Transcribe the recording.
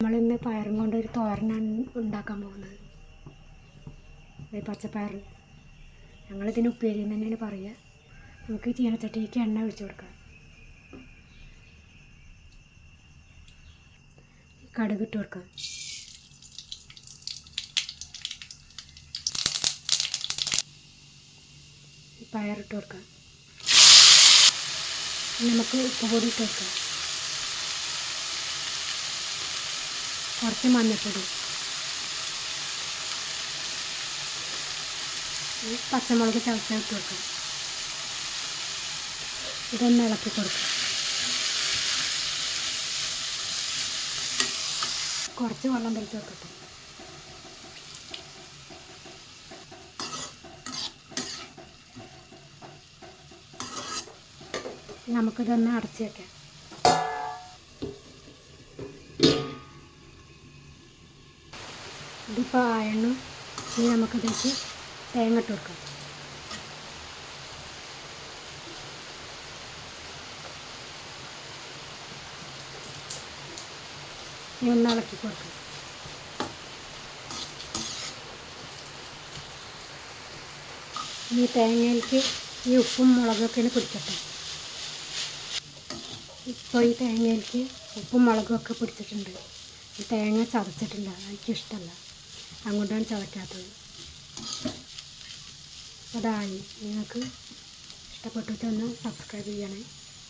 നമ്മളിന്ന് പയറും കൊണ്ടൊരു തോരനാണ് ഉണ്ടാക്കാൻ പോകുന്നത്. പച്ചപ്പയർ, ഞങ്ങളിതിന് ഉപ്പേരി എന്ന് തന്നെയാണ് പറയുക. നമുക്ക് ചീനച്ചട്ടിക്ക് എണ്ണ ഒഴിച്ചു കൊടുക്കാം. കടുക് ഇട്ട് കൊടുക്കാം. പയറിട്ട് കൊടുക്കാം. നമുക്ക് ഉപ്പ് പൊടി ഇട്ട് കൊടുക്കാം. കുറച്ച് മഞ്ഞൾപ്പൊടി, പച്ചമുളക് ചതച്ചിട്ട് കൊടുക്കാം. ഇതൊന്ന് ഇളക്കി കൊടുക്കാം. കുറച്ച് വെള്ളം തളിച്ച് വെക്കട്ടെ. നമുക്കിതൊന്ന് അടച്ച് വയ്ക്കാം. ഇതിപ്പോൾ ആയെണ്ണു. ഇനി നമുക്കിതിലേക്ക് തേങ്ങ ഇട്ട് കൊടുക്കാം. ഇനി ഒന്ന് ഇളക്കി കൊടുക്കാം. ഈ തേങ്ങയിലേക്ക് ഈ ഉപ്പും മുളകൊക്കെ പിടിക്കട്ടെ. ഇപ്പോൾ ഈ തേങ്ങയിലേക്ക് ഉപ്പും മുളകൊക്കെ പിടിച്ചിട്ടുണ്ട്. ഈ തേങ്ങ ചതച്ചിട്ടില്ല, എനിക്കിഷ്ടമല്ല, അങ്ങോട്ടാണ് ചതക്കാത്തത്. അതായി. നിങ്ങൾക്ക് ഇഷ്ടപ്പെട്ടിട്ടൊന്ന് സബ്സ്ക്രൈബ് ചെയ്യണേ.